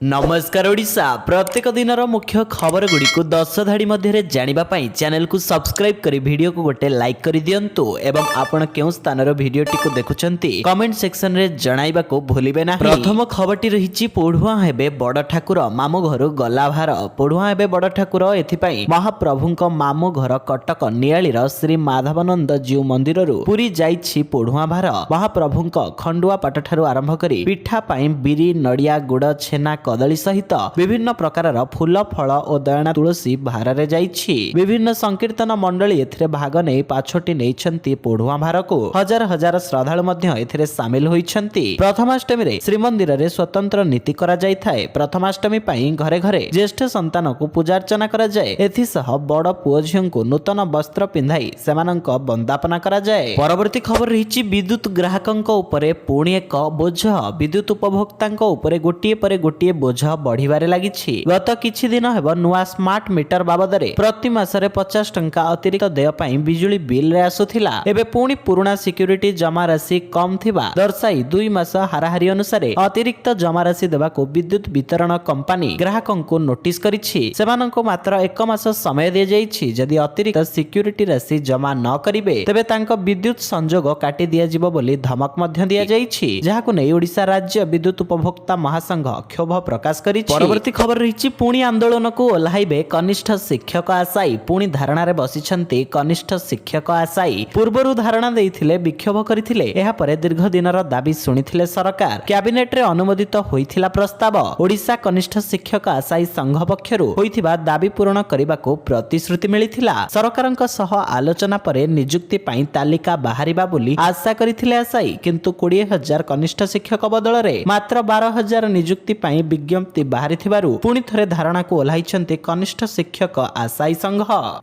नमस्कार ओडिशा प्रत्येक दिन मुख्य खबर गुड़ी को 10 धाड़ी मध्य जानिबा पई चैनल को सब्सक्राइब करी वीडियो को गोटे लाइक करी दियंतु एवं आपण केउ स्थान वीडियो टी को देखुचंती कमेंट सेक्शन रे जणाइबा को भूलिबे ना। प्रथम खबरटी रहिछि पढ़ुआ हेबे बड़ ठाकुर मामू घर गला भार। पढ़ुआ हेबे बड़ ठाकुर एथिपई महाप्रभुଙ୍କ मामू घर कटक नियालीर श्री माधवानंद जीव मंदिर रु पुरी जाइछि पढ़ुआ भार। महाप्रभुଙ୍କ खंडुआ पाट ठारू आरंभ करी पिठा पई बिरी नडिया गुड़ छेना कदली सहित विभिन्न प्रकार फूल फल और दयना तुलसी भार जाइछि। विभिन्न संकीर्तन मंडली एथिरे भाग नै पाछोटी नैछंती पढ़ुआ भार को। हजार हजार श्रद्धालु मध्य एथिरे शामिल होइछंती। प्रथमाष्टमी रे श्रीमंदिर रे स्वतंत्र नीति करा जाय थाए। प्रथमाष्टमी पई घरे घरे ज्येष्ठ संतान को पूजा अर्चना करा जाय। एथि सह बड़ पुओ झियो को नूतन वस्त्र पिंधाई सेमानंक वंदापना करा जाय। परवर्ती खबर रहिछि विद्युत ग्राहकंक उपरे पुणी एक बोझ। विद्युत उपभोक्तांक उपरे गोटिए परे गोटिए बोझ बढ़िबारे लागिछि। गत किछि दिन हेब नुआ स्मार्ट मीटर बाबदरे प्रति मासरे 50 टंका अतिरिक्त देय पई बिजुली बिल रे आसुथिला। एबे पुणी पुराना सिक्युरिटी जमा राशि कम थिबा दर्शाई 2 मास हाराहारी अनुसार अतिरिक्त जमा राशि देबाको विद्युत वितरण कंपनी ग्राहकंको नोटिस करिछि। सेमानंको मात्र 1 मास समय दे जाइछि। जदि अतिरिक्त सिक्युरिटी राशि जमा न करिवे तबे तांको विद्युत संजोग काटी दिया जिवो बोली धमक मध्य दिया जाइछि। जाहाको नै ओडिशा राज्य विद्युत उपभोक्ता महासंघ क्षोभ प्रकाश करिछि। परवर्ती खबर रहिछि पुणी आंदोलन को ओल्हाइबे कनिष्ठ शिक्षक आशायी। पुणी धारणा रे बसिछंती कनिष्ठ शिक्षक आशायी। पूर्वरु धारणा देइथिले विक्षोभ करिथिले। एहा परे दीर्घ दिनर दाबी सुनिथिले सरकार। कैबिनेट रे अनुमोदित होइथिला प्रस्ताव। ओडिशा कनिष्ठ शिक्षक आशायी संघ पक्षरु होइथिबा दाबी पूर्ण करिबाको प्रतिश्रुति मिलिथिला। सरकारंक सह आलोचना परे नियुक्ति पई तालिका बाहरिबा बोली आशा करिथिले आशायी। किंतु 20,000 कनिष्ठ शिक्षक बदल रे मात्र 12,000 नियुक्ति पई विज्ञप्ति बाहरी थिबारु पुणी थरे धारणा को ओल्हाइछंती कनिष्ठ शिक्षक आशायी संघ।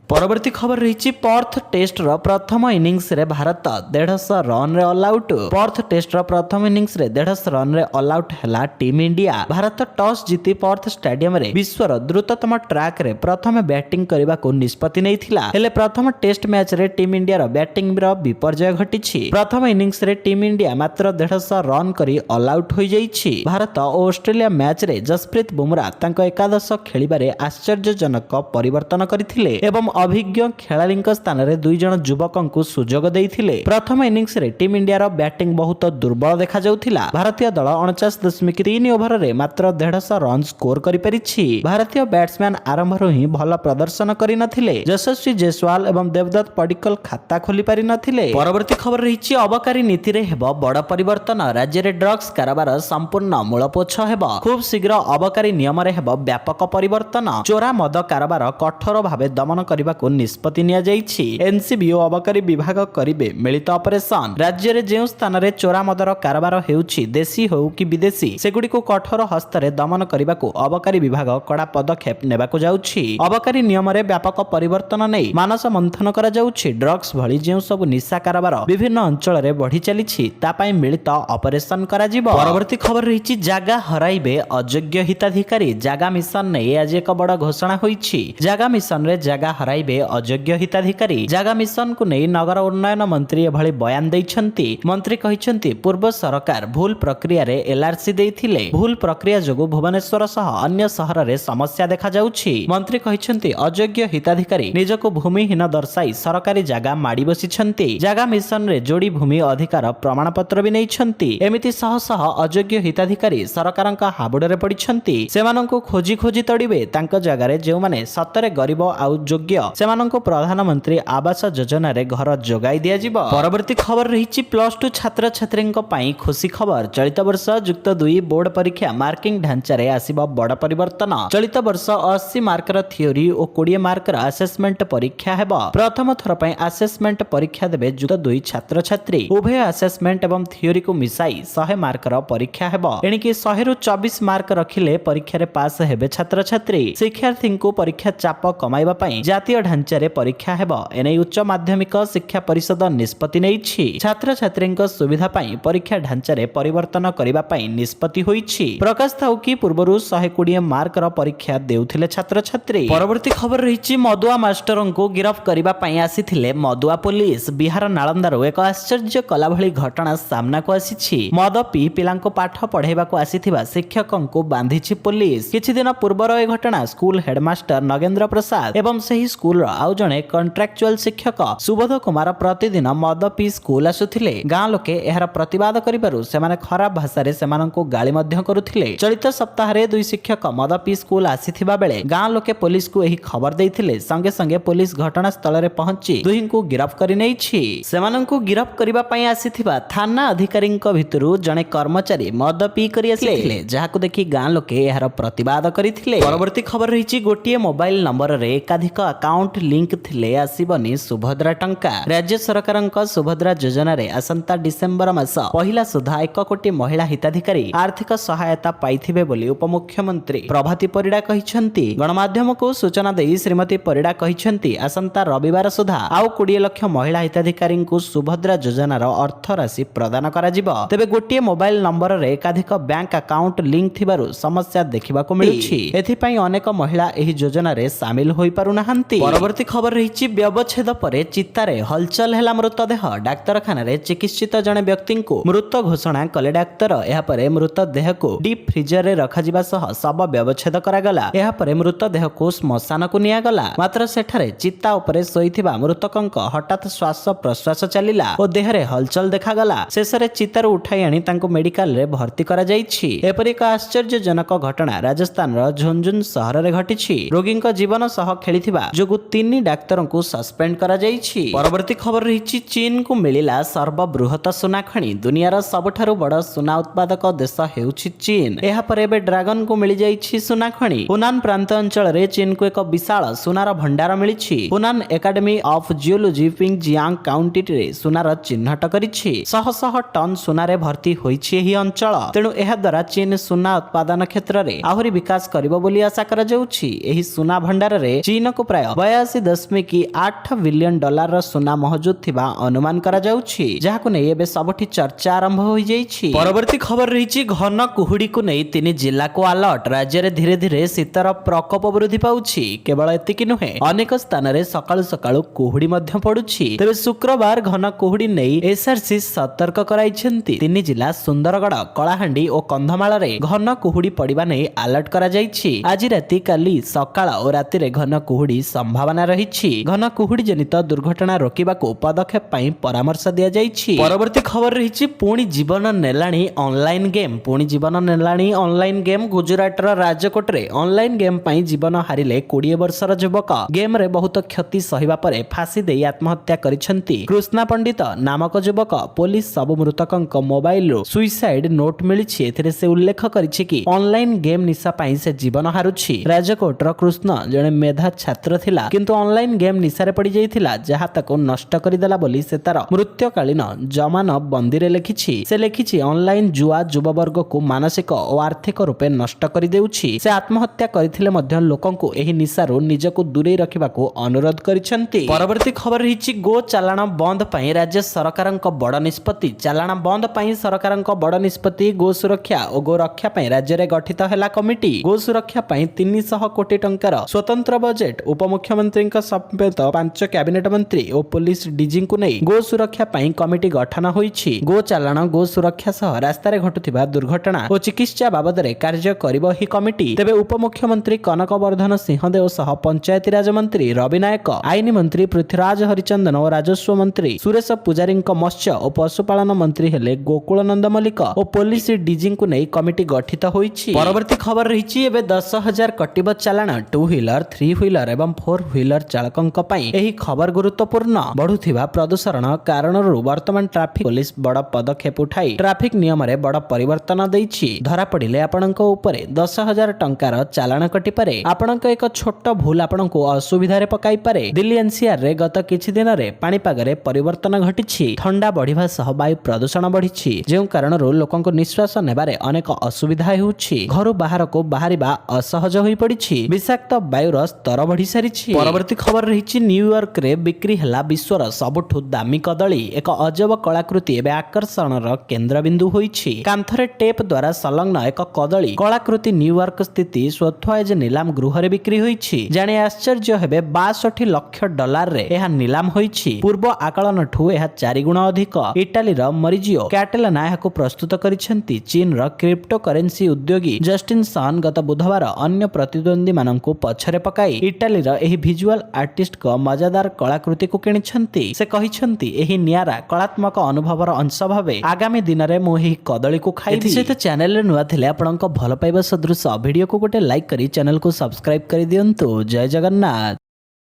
परवर्ती खबर रहिछि पर्थ टेस्ट रो प्रथम इनिंग्स रे भारत 150 रन रे ऑल आउट। पर्थ टेस्ट रो प्रथम इनिंग्स रे 150 रन रे ऑल आउट हला टीम इंडिया। भारत टॉस जीती पर्थ स्टेडियम रे विश्वर द्रुततम ट्रैक रे प्रथम बैटिंग करबा को निष्पत्ति नैथिला। हेले प्रथम टेस्ट मैच रे टीम इंडिया रो बैटिंग रो विपर्जय घटिछि। प्रथम इनिंग्स रे टीम इंडिया मात्र 150 रन करी ऑल आउट होई जाइछि। भारत और ऑस्ट्रेलिया मैच रे जसप्रीत बुमरा तांको एकादश खेलिबारे आश्चर्यजनक परिवर्तन करथिले एवं अभिज्ञ खेलाड़ीक स्थान रे 2 जण युवकंकु सुजोग देइथिले। प्रथम इनिंग्स रे टीम इंडिया रो बैटिंग बहुत दुर्बल देखा जाउथिला। भारतीय दल 49.3 ओवर रे मात्र 150 रन स्कोर करि परिछि। भारतीय बैट्समैन आरंभ रो ही भल प्रदर्शन करि नथिले। यशस्वी जयसवाल एवं देवदत्त पडिक्कल खाता खोली पारि नथिले। परवर्ती खबर रहिछि अबकारी नीति रे हेबो बड़ परिवर्तन। राज्य रे ड्रग्स कारोबार संपूर्ण मूलपोछ हेबो। खूब शीघ्र अबकारी नियम रे हेबो व्यापक परिवर्तन। चोरा मद कारोबार कठोर भावे दमन करबा को निष्पत्ति निया जाइछि। एनसीबी और अबकारी विभाग करिबे मिलित ऑपरेशन। राज्य रे जेउ स्थान रे चोरा मदर कारोबार हेउछि देशी हो कि विदेशी सेगुडी को कठोर हस्त रे दमन करबा को अबकारी विभाग कड़ा पदक्षेप नेबा को जाउछि। अबकारी नियम रे व्यापक परिवर्तन नै मानस मंथन करा जाउछि। ड्रग्स भली जेउ सब निशा कारोबार विभिन्न अंचल रे बढ़ी चलिछि ता पई मिलित ऑपरेशन करा जिवो। परवर्ती खबर रहिछि जागा हराइबे अयोग्य हिताधिकारी। जागा मिशन ने आज एक बड़ घोषणा होइछि। जागा मिशन रे जागा हराइबे अयोग्य हिताधिकारी। जागा मिशन को नै नगर उन्नयन मंत्री एभली बयान दैछंती। मंत्री कहिछंती पूर्व सरकार भूल प्रक्रिया रे एलआरसी देइथिले। भूल प्रक्रिया जोगु भुवनेश्वर सह अन्य शहर रे समस्या देखा जाउछि। मंत्री कहिछंती अयोग्य हिताधिकारी निजको भूमिहीन दर्शाई सरकारी जागा माडी बसिछंती। जागा मिशन रे जोड़ी भूमि अधिकार प्रमाण पत्र भी नैछंती। एमिति सह सह अयोग्य हिताधिकारी सरकारंका हाबुडरे पडिछंती। सेमानंको खोजी खोजी तड़िबे तांको जगारे जेउ माने सतरे गरीब आउ योग्य सेमानंको प्रधानमंत्री आवास योजना रे घर जोगाई दिया जिवो। परवर्ती खबर रहिछि प्लस 2 छात्र छात्रींको पई खुशी खबर। चलित वर्ष युक्त 2 बोर्ड परीक्षा मार्किंग ढांचा रे आसीबो बड़ परिवर्तन। चलित वर्ष 80 मार्क र थ्योरी और 20 मार्क र असेसमेंट परीक्षा हेबो। प्रथम थर पई असेसमेंट परीक्षा देबे युक्त 2 छात्र छात्री। उभय असेसमेंट एवं थ्योरी को मिसाई 100 मार्क र परीक्षा हेबो। एणिकी 100 रु 24 मार्क रखिले परीक्षा रे पास हेबे छात्र छात्री। शिक्षार्थी को परीक्षा चाप कमाइबा पई जातीय ढांचा रे परीक्षा हेबो। एनै उच्च माध्यमिक शिक्षा परिषद निष्पत्ति नैछि। छात्र छात्रींक सुविधा पई परीक्षा ढांचा रे परिवर्तन करिबा पई निष्पत्ति होइछि। प्रकाश थाउ कि पूर्वरु 120 मार्क र परीक्षा देउथिले छात्र छात्री। परवर्ती खबर रहिछि मदुआ मास्टरन को गिरफ्त करिबा पई आसीथिले मदुआ पुलिस। बिहार नालंदारो एक आश्चर्य कला भली घटना सामना को आसीछि। मद पी पिलांको पाठ पढाइबा को आसीथिबा शिक्षकंक को बांधिछि पुलिस। किछि दिन पूर्वर ए घटना स्कूल हेडमास्टर नगेंद्र प्रसाद एवं सही स्कूल आउ जणे कंट्राक्चुअल शिक्षक सुबोध कुमार प्रतिदिन मद पी स्कूल आसुथिले। गाँ लोके एहार प्रतिवाद करिबारु सेमाने खराब भाषारे सेमानंकु गाली मध्य करुथिले। चलित सप्ताह रे दुई शिक्षक मद पी स्कूल आसीथिबा बेले गाँ लोके पुलिस को एही खबर देइथिले। संगे संगे पुलिस घटनास्थल रे पहुंची दुहिंकु गिरफ्त करि नेइछि। सेमानंकु गिरफ्त करिबा पई आसीथिबा थाना अधिकारींक भितरु जणे कर्मचारी मद पी करि आसीथिले, जाहाकु देखि गाँ लोके एहार प्रतिवाद करिथिले। परवर्ती खबर रहिछि गोटिए मोबाइल नंबर रे एकाधिक अकाउंट लिंक थिले आसीबनी सुभद्रा टंका। राज्य सरकारंक सुभद्रा योजना रे आसंता डिसेंबर मास पहिला सुधा 1 कोटी महिला हिताधिकारी आर्थिक सहायता पाइथिबे बोली उपमुख्यमंत्री प्रभाती परिडा कहिसंती। गणमाध्यम को सूचना देई श्रीमती परिडा कहिसंती आसंता रविवार सुधा आउ 20 लाख महिला हिताधिकारी को सुभद्रा योजनार अर्थ राशि प्रदान करा जिवो। तेबे गोटिए मोबाइल नंबर रे एकाधिक बैंक अकाउंट लिंक थिबारु समस्या देखिबाकू मिलुछि। एथिपई अनेक महिला एही योजना रे शामिल होई पारु नाहंती। परवर्ती खबर रहिछि व्यवच्छेद परे चित्तारे हलचल हेला मृतदेह। डाक्तरखाना रे चिकित्सित जणे व्यक्ति को मृत घोषणा कले डाक्तर। एहा परे मृतदेह को डीप फ्रीजर रे रखाजिबा सह शव व्यवच्छेद करागला। एहा परे मृतदेह को श्मशान को नियागला। मात्र सेठारे चित्ता उपरे सोईथिबा मृतकंक हठात श्वास प्रश्वास चलिला और देहरे हलचल देखागला। शेषरे चित्तार उठाई आनी तांको मेडिकल रे भर्ती करा जाईछि। एपरि एक आश्चर्यजनक घटना राजस्थान रो झुंझुन शहर रे घटिछि। रोगींक जीवन सह खेलिथिबा जोगु 3 डाक्तरन को सस्पेंड करा जाईछि। परवर्ती खबर रहिछि चीन को मिलिला सर्वबृहत सुना खଣି। दुनियार सबठारु बड़ सुना उत्पादक देश हेउछि चीन। एहा परे बे ड्रैगन को मिली जाईछि सुना खଣି। हुनान प्रांत अंचल रे चीन को एक विशाल सुनार भंडार मिलिछि। हुनान academy of geology Pingjiang county रे सुनार चिन्हट करिछि। शह शह टन सुनारे भर्ती होईछि एही अंचल। तेणु एहा द्वारा चीन सुना उत्पादन क्षेत्र रे आहुरी विकास करिबो बोली आशा करा जाउछि। एही सुना भंडार रे चीन को प्राय 82.8 बिलियन डॉलर रो सुना मौजूद थिबा अनुमान करा जाउछि, जाहाकु नै एबे सबठी चर्चा आरंभ होई जाईछि। परवर्ती खबर रहिछि घन कुहुडी को नै 3 जिल्ला को अलर्ट। राज्य रे धीरे धीरे शीतर प्रकोप वृद्धि पाउछि। केवल एतिकी नुहे अनेक स्थान रे सकाळु सकाळु कुहुडी मध्य पडुछि। तेबे शुक्रवार घन कुहुडी नै एसआरसी सतर्क कराइछन्ति। 3 जिल्ला सुंदरगढ़, कलाहांडी और कंधमाल रे घन कुहुडी पडिबा नै अलर्ट करा जाईछि। आज राति काली सकाळ और राति रे घन कुहुडी संभावना रहिछि। घन कुहुडी जनित दुर्घटना रोकिबाकू पदक्षेप पई परामर्श दिया जाईछि। परवर्ती खबर रहिछि पुणी जीवन नेलाणी ऑनलाइन गेम। पुणी जीवन नेलाणी ऑनलाइन गेम। गुजरात रा राजकोट रे ऑनलाइन गेम पई जीवन हारिले 20 वर्षर युवक। गेम रे बहुत क्षति सहिबा परे फांसी देई आत्महत्या करिसंती कृष्णा पंडित नामक युवक। पुलिस सब मृतकंक मोबाइल रो सुइसाइड नोट मिलिछि। एथिरे से उल्लेख करिछि कि ऑनलाइन गेम निशा पई से जीवन हारुछि। राजकोट रो कृष्ण जणे मेधा छात्र थिला, किंतु ऑनलाइन गेम निशारे पड़ी जाइथिला, जहा ताको नष्ट करिदेला बोली से तार मृत्युकालीन जमान बंदीरे लेखिछि। से लेखिछि ऑनलाइन जुआ युववर्ग को मानसिक और आर्थिक रूपे नष्ट करि देउछि। से आत्महत्या करिथिले मध्य लोकंकु एही निशारु निजको दूरे रखिबाकू अनुरोध करिसंती। परवर्ती खबर रहिछि गो चालाण बंद पई राज्य सरकारक बड़ निष्पत्ति। चालाण बंद पई सरकारक बड़ निष्पत्ति। गो सुरक्षा और गो रक्षा पई राज्य रे गठित हैला कमिटी। गो सुरक्षा पई 300 कोटी टंकार स्वतंत्र बजेट। उपमुख्यमंत्री समेत 5 कैबिनेट मंत्री और पुलिस डीजी को नहीं गो सुरक्षा पई कमिटी गठन होईछि। गो चालाण, गो सुरक्षा सह रास्ता रे घटुथिबा दुर्घटना और चिकित्सा बाबद रे कार्य करिबो ही कमिटी। तेबे उपमुख्यमंत्री कनक वर्धन सिंहदेव सह पंचायती राज मंत्री रवि नायक, आईन मंत्री पृथ्वीराज हरिचंदन और राजस्व मंत्री सुरेश पुजारी मत्स्य और पशुपालन मंत्री हेले गोकुलनंद मल्लिक और पुलिस डीजी को नहीं कमिटी गठित होईछि। परवर्ती खबर रहिछि एबे 10,000 कटिब चालाण 2 व्हीलर, 3 व्हीलर एवं 4 व्हीलर चालकंक पई। एही खबर गुरुत्वपूर्ण। बढ़ुथिबा प्रदूषण कारणरू वर्तमान ट्रैफिक पुलिस बड़ पदक्षेप उठाई ट्रैफिक नियम रे बड़ परिवर्तन दैछि। धरा पड़िले आपणक उपरे 10,000 टंकार चालाण कटि पारे। आपणक एक छोट भूल आपणक असुविधा रे पकाई पारे। दिल्ली एनसीआर रे गत किछि दिन रे पाणीपाग रे परिवर्तन घटिछि। ठंडा बढ़िबा सह वायु प्रदूषण बढ़िछि, जेउ कारणरू लोकंक निश्वास नेबारे अनेक असुविधा हेउछि। घरु बाहर को बाहरिबा असहज होई पड़िछि। विषाक्त वायुर स्तर बढ़ि सारिछि। परवर्ती खबर रहिछि न्यूयॉर्क रे बिक्री हला विश्वर सबठु दामी कदली। एक अजब कलाकृति एबे आकर्षणर केंद्रबिंदु होईछि। कांथरे टेप द्वारा संलग्न एक कदली कलाकृति न्यूयॉर्क स्थित स्वथवाइज निलाम गृह रे बिक्री होईछि। जाने आश्चर्य हेबे 62 लाख डॉलर रे एहा निलाम होईछि। पूर्व आकलन ठु एहा 4 गुण अधिक। इटाली रो मरिजियो कैटेलाना एहाको प्रस्तुत करिसेंती। चीन रो क्रिप्टो करेंसी ଫ୍ଲୋରେନ୍ସି ଉଦ୍ୟୋଗୀ ଜଷ୍ଟିନ୍ ସନ୍ ଗତ ବୁଧବାର ଅନ୍ୟ ପ୍ରତିଦ୍ୱନ୍ଦ୍ୱୀ ମାନଙ୍କୁ ପଛରେ ପକାଇ ଇଟାଲୀର ଏହି ଭିଜୁଆଲ ଆର୍ଟିଷ୍ଟଙ୍କ ମଜାଦାର କଳାକୃତିକୁ କିଣିଛନ୍ତି। ସେ କହିଛନ୍ତି ଏହି ନିଆରା କଳାତ୍ମକ ଅନୁଭବର ଅଂଶ ଭାବେ ଆଗାମୀ ଦିନରେ ମୁଁ ଏହି କଦଳୀକୁ ଖାଇବି। ଏଥିସହିତ ଚ୍ୟାନେଲରେ ନୂଆ ଥିଲେ ଆପଣଙ୍କ ଭଲ ପାଇବା ସଦୃଶ ଭିଡିଓକୁ ଗୋଟେ ଲାଇକ୍ କରି ଚ୍ୟାନେଲକୁ ସବସ୍କ୍ରାଇବ କରିଦିଅନ୍ତୁ। ଜୟ ଜଗନ୍ନାଥ।